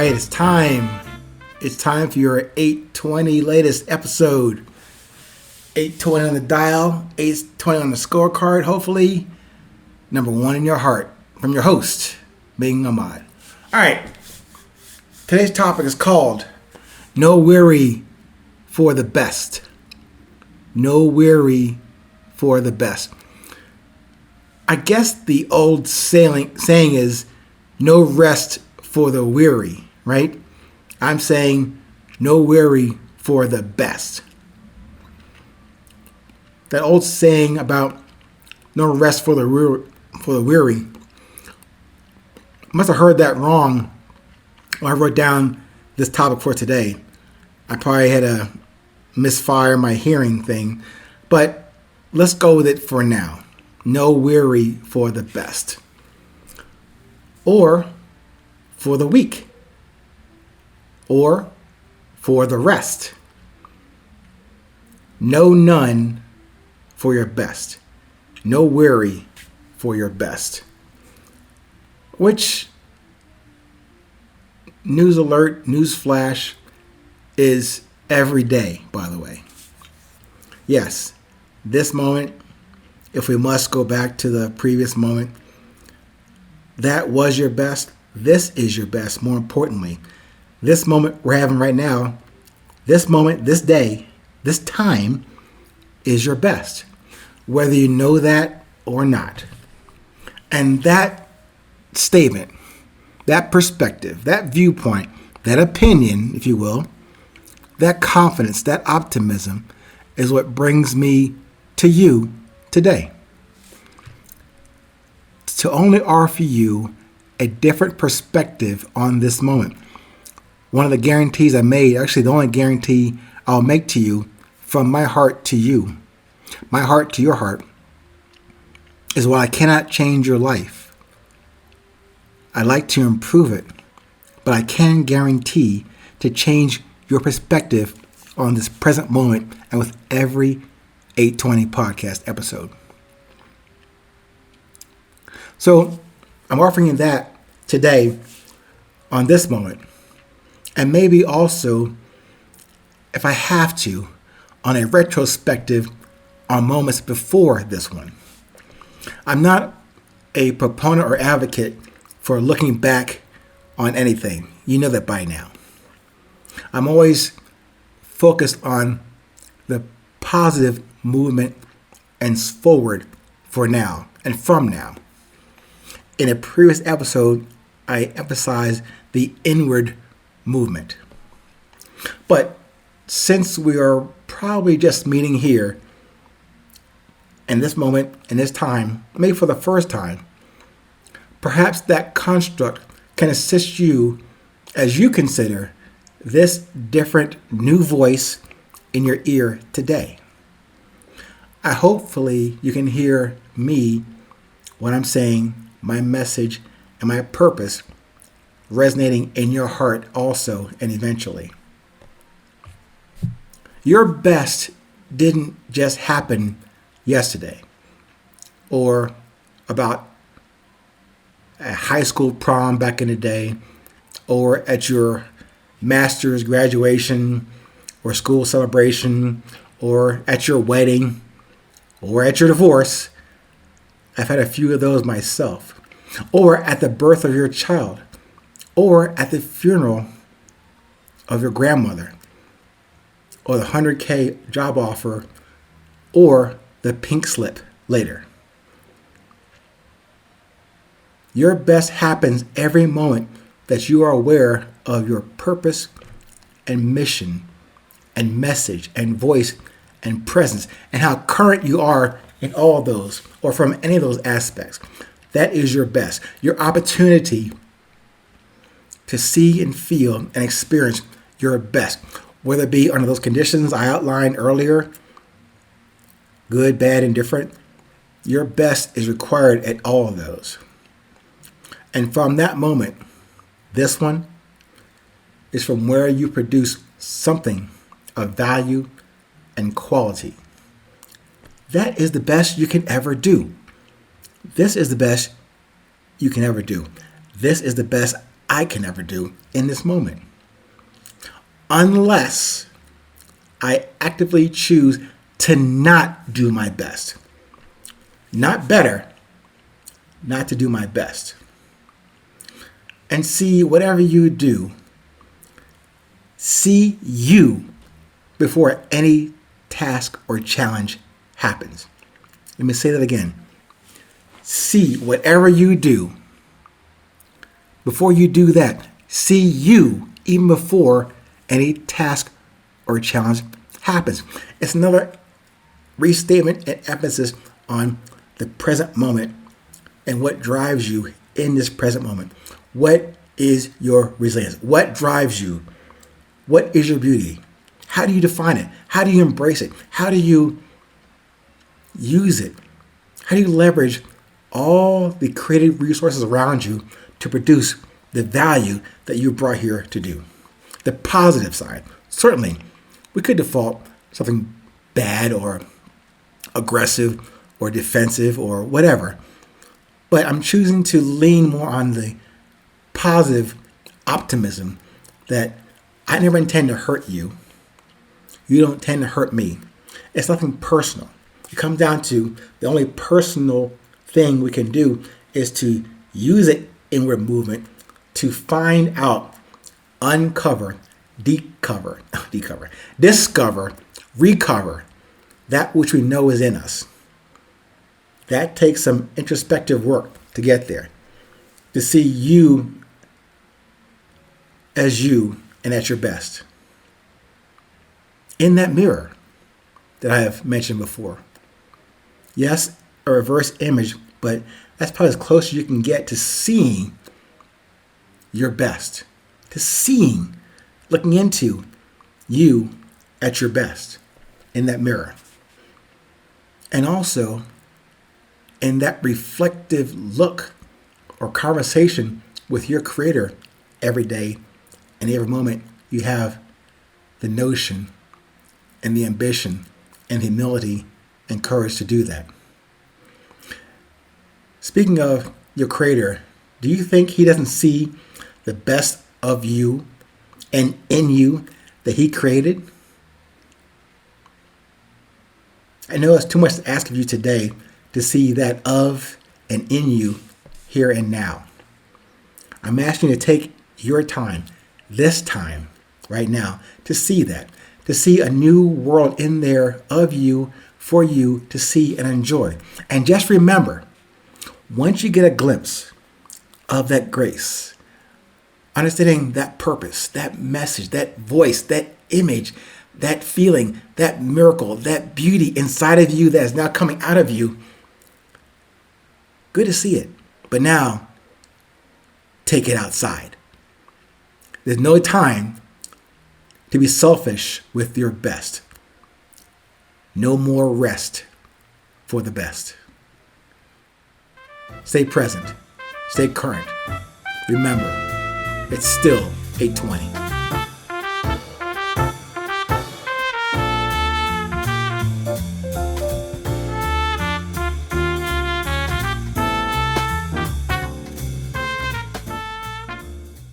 right, it's time. It's time for your 820 latest episode. 820 on the dial, 820 on the scorecard, hopefully. Number one in your heart from your host, Ming, Ahmad. All right, today's topic is called No Weary for the Best. No weary for the best. I guess the old saying is no rest for the weary, right? I'm saying no weary for the best. That old saying about no rest for the weary, must have heard that wrong when I wrote down this topic for today. I probably had a misfire my hearing thing, but let's go with it for now. No weary for the best. Or for the weak. Or for the rest. No none for your best. No weary for your best. Which, news alert, news flash, is every day, by the way. Yes, this moment, if we must go back to the previous moment, that was your best. This is your best, more importantly. This moment we're having right now, this moment, this day, this time is your best, whether you know that or not. And that statement, that perspective, that viewpoint, that opinion, if you will, that confidence, that optimism is what brings me to you today. To only offer you a different perspective on this moment. One of the guarantees I made, actually the only guarantee I'll make to you from my heart to you, my heart to your heart, is while I cannot change your life, I'd like to improve it, but I can guarantee to change your perspective on this present moment and with every 820 podcast episode. So I'm offering you that today on this moment, and maybe also, if I have to, on a retrospective on moments before this one. I'm not a proponent or advocate for looking back on anything. You know that by now. I'm always focused on the positive movement and forward for now and from now. In a previous episode, I emphasized the inward movement. But since we are probably just meeting here in this moment, in this time, maybe for the first time, perhaps that construct can assist you as you consider this different new voice in your ear today. Hopefully you can hear me, what I'm saying, my message, and my purpose resonating in your heart also and eventually. Your best didn't just happen yesterday or about a high school prom back in the day or at your master's graduation or school celebration or at your wedding or at your divorce. I've had a few of those myself. Or at the birth of your child or at the funeral of your grandmother or the 100K job offer or the pink slip later. Your best happens every moment that you are aware of your purpose and mission and message and voice and presence and how current you are in all of those or from any of those aspects. That is your best. Your opportunity to see and feel and experience your best, whether it be under those conditions I outlined earlier, good, bad, indifferent. Your best is required at all of those. And from that moment, this one is from where you produce something of value and quality. That is the best you can ever do. This is the best you can ever do. This is the best I can never do in this moment. Unless I actively choose to not do my best. Not better, not to do my best. And see whatever you do, see you before any task or challenge happens. Let me say that again. See whatever you do. Before you do that, see you even before any task or challenge happens. It's another restatement and emphasis on the present moment and what drives you in this present moment. What is your resilience? What drives you? What is your beauty? How do you define it? How do you embrace it? How do you use it? How do you leverage all the creative resources around you to produce the value that you brought here to do? The positive side. Certainly, we could default something bad or aggressive or defensive or whatever. But I'm choosing to lean more on the positive optimism that I never intend to hurt you. You don't tend to hurt me. It's nothing personal. It comes down to the only personal thing we can do is to use it inward movement to find out, uncover, discover, recover that which we know is in us. That takes some introspective work to get there, to see you as you and at your best. In that mirror that I have mentioned before. Yes, a reverse image, but that's probably as close as you can get to seeing your best, to seeing, looking into you at your best in that mirror. And also in that reflective look or conversation with your creator every day and every moment you have the notion and the ambition and humility and courage to do that. Speaking of your creator, do you think he doesn't see the best of you and in you that he created? I know it's too much to ask of you today to see that of and in you here and now. I'm asking you to take your time, this time, right now, to see that, to see a new world in there of you, for you to see and enjoy. And just remember, once you get a glimpse of that grace, understanding that purpose, that message, that voice, that image, that feeling, that miracle, that beauty inside of you that is now coming out of you, good to see it. But now, take it outside. There's no time to be selfish with your best. No more rest for the best. Stay present. Stay current. Remember, it's still 8:20.